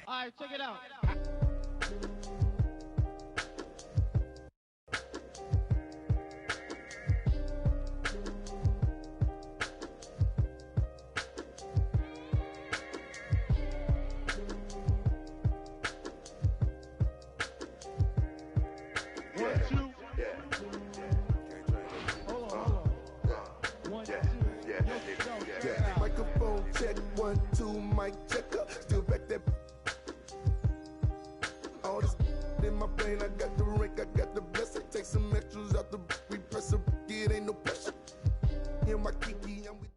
All right, check it out. Microphone check, 1, 2, mic checker. Still back that. All this in my brain, I got the rank, I got the blessing. Take some extras out the we press a it ain't no pressure. In my kiki, I'm with.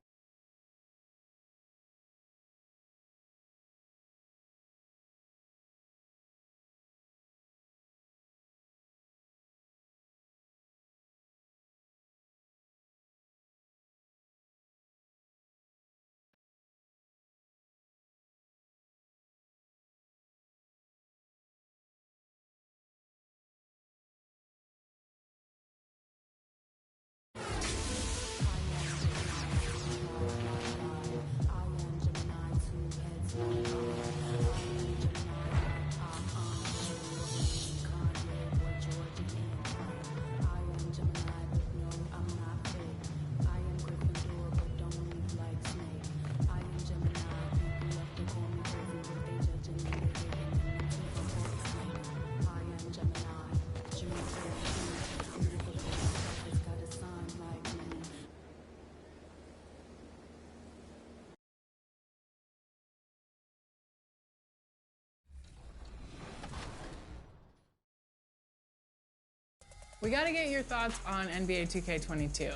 We got to get your thoughts on NBA 2K22.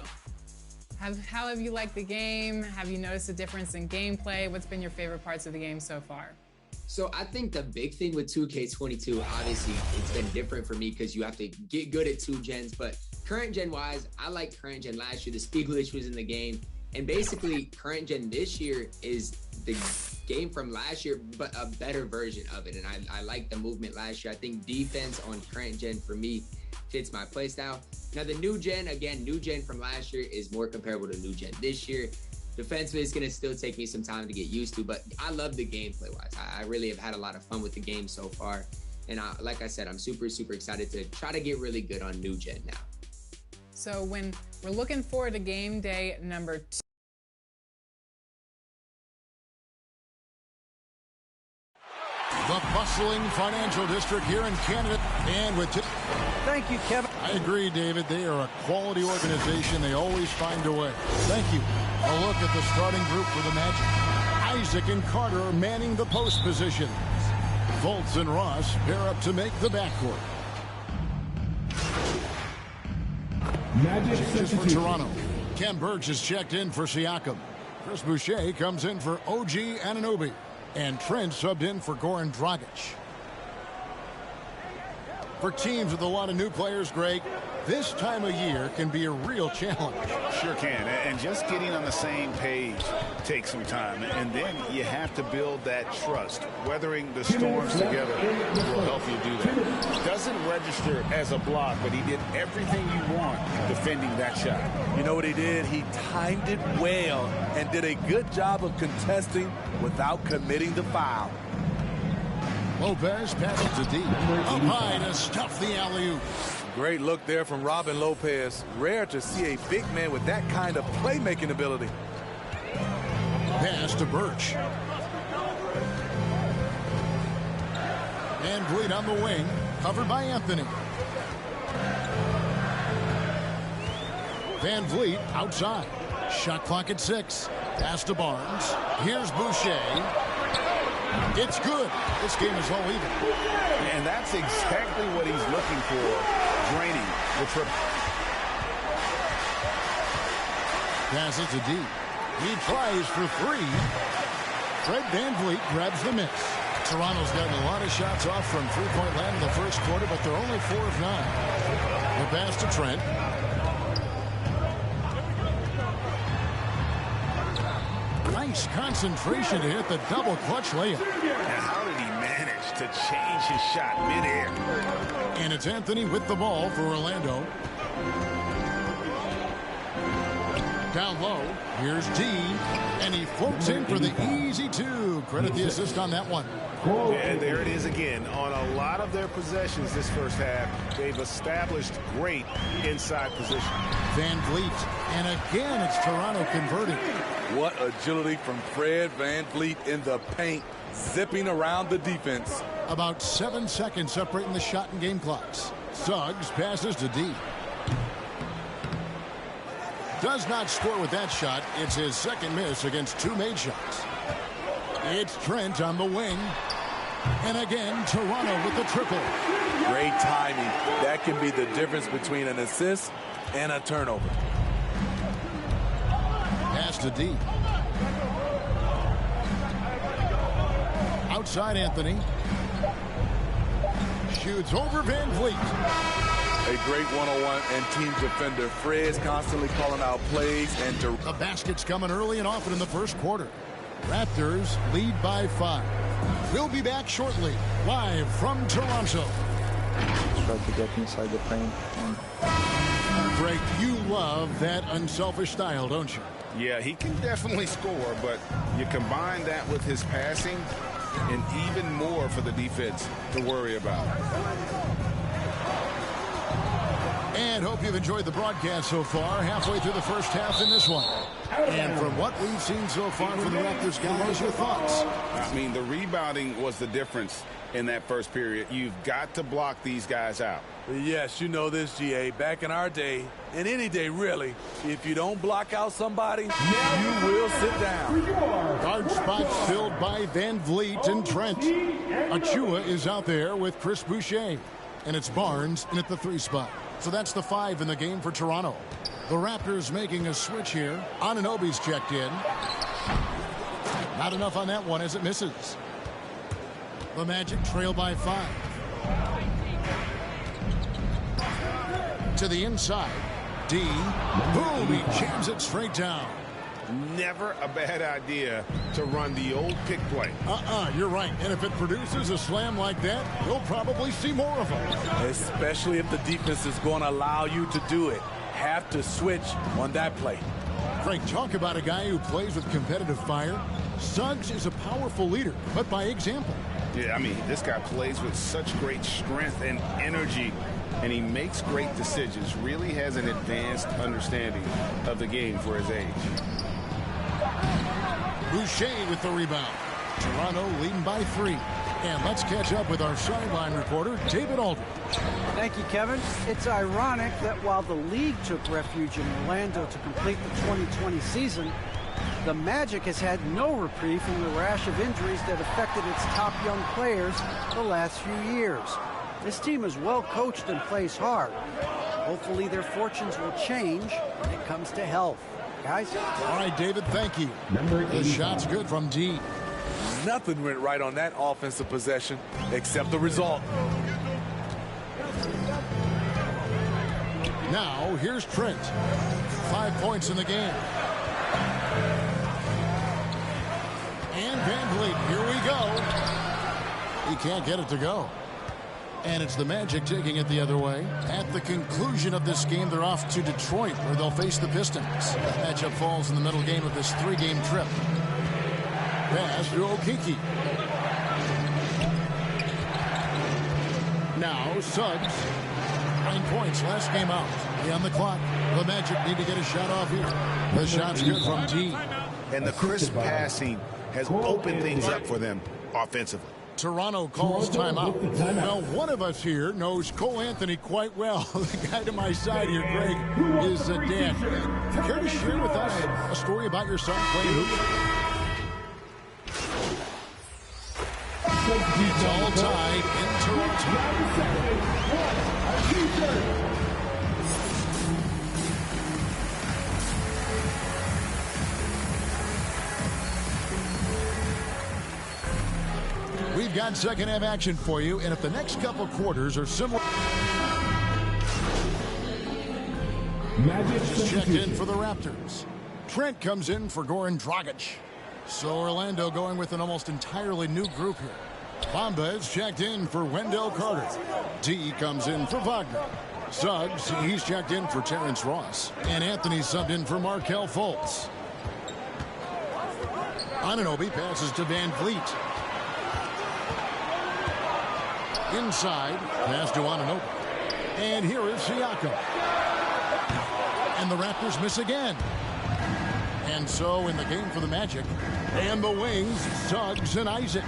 How have you liked the game? Have you noticed a difference in gameplay? What's been your favorite parts of the game so far? So I think the big thing with 2K22, obviously, it's been different for me because you have to get good at 2 gens. But current gen wise, I like current gen last year. The speed glitch was in the game. And basically, current gen this year is the game from last year, but a better version of it. And I like the movement last year. I think defense on current gen for me fits my play style. Now the new gen, again, new gen from last year is more comparable to new gen this year. Defensively, it's gonna still take me some time to get used to, but I love the gameplay wise. I really have had a lot of fun with the game so far. And like I said, I'm super, super excited to try to get really good on new gen now. So when we're looking forward to game day number 2, the bustling financial district here in Canada, and with thank you, Kevin. I agree, David. They are a quality organization. They always find a way. Thank you. A look at the starting group for the Magic. Isaac and Carter are manning the post position. Fultz and Ross pair up to make the backcourt. Magic is for Toronto. Ken Burge is checked in for Siakam. Chris Boucher comes in for OG Anunoby. And Trent subbed in for Goran Dragic. For teams with a lot of new players, Greg, this time of year can be a real challenge. Sure can, and just getting on the same page takes some time, and then you have to build that trust. Weathering the storms together will help you do that. Doesn't register as a block, but he did everything you want defending that shot. You know what he did? He timed it well and did a good job of contesting without committing the foul. Lopez passes to deep. Up high to stuff the alley-oop. Great look there from Robin Lopez. Rare to see a big man with that kind of playmaking ability. Pass to Birch. Van Vliet on the wing, covered by Anthony. Van Vliet outside. Shot clock at 6. Pass to Barnes. Here's Boucher. It's good. This game is all even. And that's exactly what he's looking for, draining the triple. Passes to deep. He tries for 3. Fred VanVleet grabs the miss. Toronto's gotten a lot of shots off from three-point land in the first quarter, but they're only 4 of 9. The pass to Trent. Nice concentration to hit the double clutch layup. And how did he manage to change his shot midair? And it's Anthony with the ball for Orlando. Down low, here's D, and he floats in for the easy 2. Credit the assist on that one. And there it is again. On a lot of their possessions this first half, they've established great inside position. Van Vliet, and again it's Toronto converting. What agility from Fred Van Vliet in the paint, zipping around the defense. About 7 seconds separating the shot and game clocks. Suggs passes to D. Does not score with that shot. It's his second miss against 2 made shots. It's Trent on the wing. And again, Toronto with the triple. Great timing. That can be the difference between an assist and a turnover. Pass to D. Outside Anthony. Shoots over Van Vliet. A great one-on-one and team defender. Fred's constantly calling out plays and the basket's coming early and often in the first quarter. Raptors lead by 5. We'll be back shortly, live from Toronto. Try to get inside the frame. Greg, you love that unselfish style, don't you? Yeah, he can definitely score, but you combine that with his passing and even more for the defense to worry about. And hope you've enjoyed the broadcast so far. Halfway through the first half in this one. And from what we've seen so far from the Raptors, guys, your thoughts? I mean, the rebounding was the difference in that first period. You've got to block these guys out. Yes, you know this, GA. Back in our day, and any day really, if you don't block out somebody, you will sit down. Guard spots filled by Van Vliet and Trent. Achua is out there with Chris Boucher. And it's Barnes in at the 3 spot. So that's the 5 in the game for Toronto. The Raptors making a switch here. Anunoby's checked in. Not enough on that one as it misses. The Magic trail by 5. To the inside. D. Boom! He jams it straight down. Never a bad idea to run the old pick play. You're right. And if it produces a slam like that, we'll probably see more of them. Especially if the defense is going to allow you to do it. Have to switch on that play. Frank, talk about a guy who plays with competitive fire. Suggs is a powerful leader, but by example. Yeah, I mean, this guy plays with such great strength and energy, and he makes great decisions. Really has an advanced understanding of the game for his age. Boucher with the rebound. Toronto leading by 3. And let's catch up with our sideline reporter, David Aldridge. Thank you, Kevin. It's ironic that while the league took refuge in Orlando to complete the 2020 season, the Magic has had no reprieve from the rash of injuries that affected its top young players the last few years. This team is well coached and plays hard. Hopefully their fortunes will change when it comes to health. Guys? All right, David, thank you. The shot's good from D. Nothing went right on that offensive possession except the result. Now, here's Trent. 5 points in the game. And Van Vliet, here we go. He can't get it to go. And it's the Magic taking it the other way. At the conclusion of this game, they're off to Detroit, where they'll face the Pistons. Matchup falls in the middle game of this 3-game trip. Pass to Okiki. Now, Suggs. 9 points, last game out. On the clock. The Magic need to get a shot off here. The shot's good from D. And the crisp passing has opened things up for them offensively. Toronto calls timeout. Well, one of us here knows Cole Anthony quite well. The guy to my side here, Greg, is Dan. Care to share with us a story about your son playing hoops? It's all tied in Toronto. We've got second half action for you, and if the next couple quarters are similar. Just checked in for the Raptors. Trent comes in for Goran Dragic. So Orlando going with an almost entirely new group here. Bamba is checked in for Wendell Carter. D comes in for Wagner. Suggs, he's checked in for Terrence Ross. And Anthony subbed in for Markelle Fultz. Anunoby passes to Van Vliet. Inside, pass to Anunoby. And here is Siakam. And the Raptors miss again. And so in the game for the Magic, and the wings, Suggs and Isaac.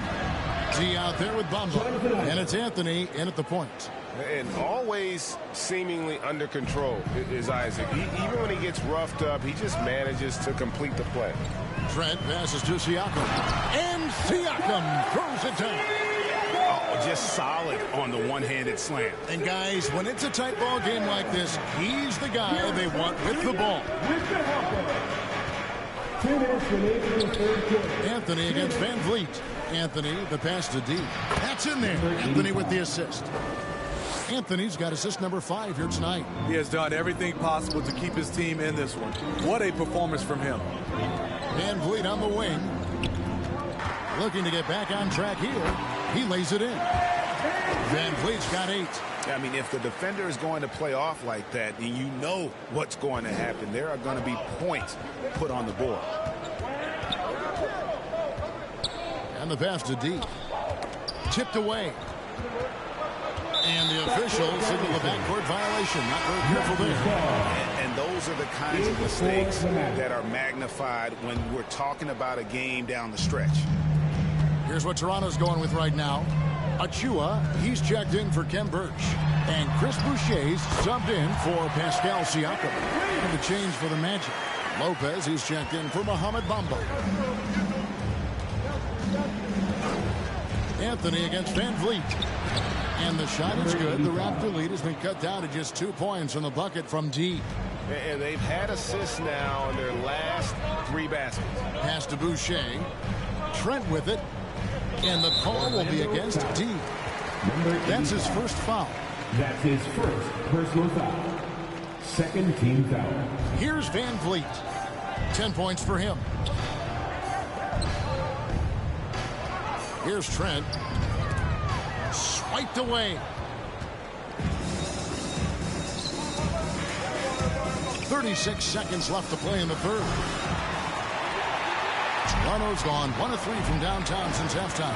D out there with Bamba. And it's Anthony in at the point. And always seemingly under control is Isaac. Even when he gets roughed up, he just manages to complete the play. Trent passes to Siakam. And Siakam throws it down. Oh, just solid on the one-handed slam. And guys, when it's a tight ball game like this, he's the guy they want with the ball. Anthony against Van Vliet. Anthony, the pass to D. That's in there. Anthony with the assist. Anthony's got assist number 5 here tonight. He has done everything possible to keep his team in this one. What a performance from him. Van Vliet on the wing. Looking to get back on track here. He lays it in. Van Vliet's got 8. I mean, if the defender is going to play off like that, then you know what's going to happen. There are going to be points put on the board. And the pass to D. Tipped away. And the official signaled a backcourt violation. Not very careful there. And those are the kinds of mistakes that are magnified when we're talking about a game down the stretch. Here's what Toronto's going with right now. Achua, he's checked in for Kem Birch. And Chris Boucher's subbed in for Pascal Siakam. And the change for the Magic. Lopez, he's checked in for Mohamed Bamba. Anthony against Van Vliet. And the shot is good. The Raptor lead has been cut down to just 2 points on the bucket from D. And they've had assists now on their last 3 baskets. Pass to Boucher. Trent with it. And the call will be against D. That's his first foul. That's his first personal foul. Second team foul. Here's Van Vliet. 10 points for him. Here's Trent. Swiped away. 36 seconds left to play in the third. Toronto's gone 1 of 3 from downtown since halftime.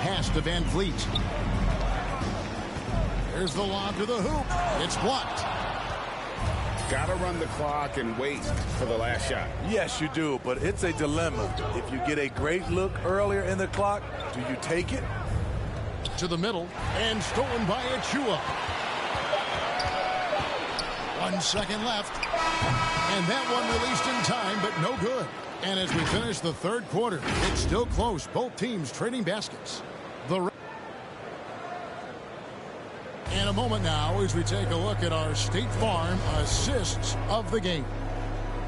Pass to Van Vliet. There's the lob to the hoop. It's blocked. Got to run the clock and wait for the last shot. Yes, you do, but it's a dilemma. If you get a great look earlier in the clock, do you take it? To the middle, and stolen by Achua. 1 second left. And that one released in time, but no good. And as we finish the third quarter, it's still close. Both teams trading baskets. In a moment now as we take a look at our State Farm assists of the game.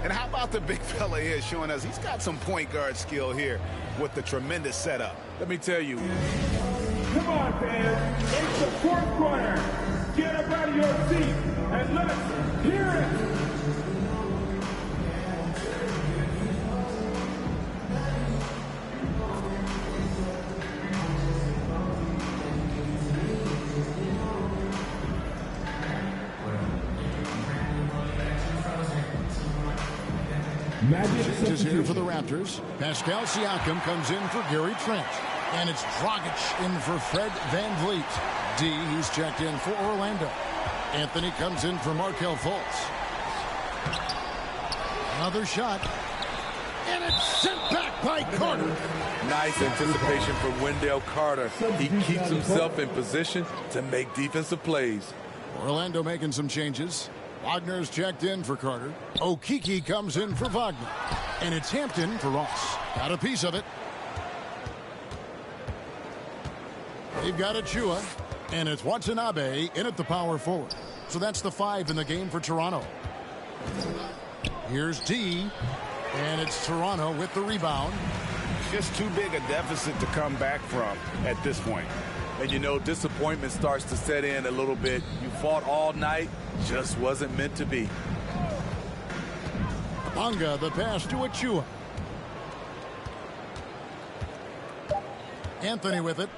And how about the big fella here showing us he's got some point guard skill here with the tremendous setup. Let me tell you. Come on, fans. It's the fourth quarter. Get up out of your seat and let's hear it. Changes here for the Raptors. Pascal Siakam comes in for Gary Trent. And it's Dragic in for Fred Van Vliet. D, he's checked in for Orlando. Anthony comes in for Markelle Fultz. Another shot. And it's sent back by Carter. Nice anticipation from Wendell Carter. He keeps himself in position to make defensive plays. Orlando making some changes. Wagner's checked in for Carter. Okeke comes in for Wagner. And it's Hampton for Ross. Got a piece of it. They've got Achua. And it's Watanabe in at the power forward. So that's the 5 in the game for Toronto. Here's D. And it's Toronto with the rebound. Just too big a deficit to come back from at this point. And you know, disappointment starts to set in a little bit. You fought all night, just wasn't meant to be. Bonga, the pass to Achua. Anthony with it.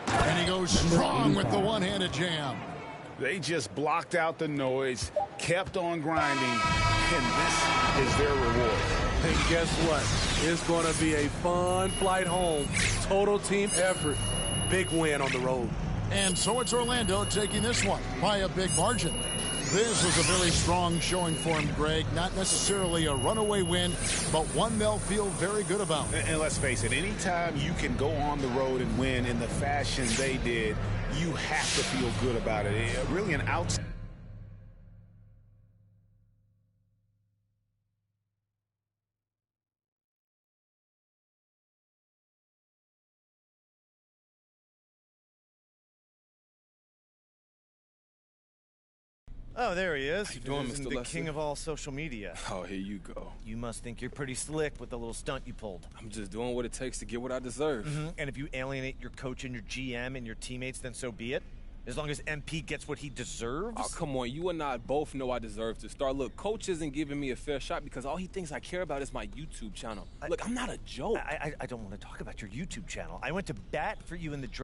And he goes strong with the one-handed jam. They just blocked out the noise, kept on grinding, and this is their reward. And guess what? It's going to be a fun flight home. Total team effort. Big win on the road. And so it's Orlando taking this one by a big margin. This was a very strong showing for him, Greg. Not necessarily a runaway win, but one they'll feel very good about. And let's face it, anytime you can go on the road and win in the fashion they did, you have to feel good about it. Really an outstanding. Oh, there he is. How you doing, Mr. The Lester? king of all social media. Oh, here you go. You must think you're pretty slick with the little stunt you pulled. I'm just doing what it takes to get what I deserve. And if you alienate your coach and your GM and your teammates, then so be it. As long as MP gets what he deserves. Oh, come on. You and I both know I deserve to start. Look, coach isn't giving me a fair shot because all he thinks I care about is my YouTube channel. Look, I'm not a joke. I don't want to talk about your YouTube channel. I went to bat for you in the draft.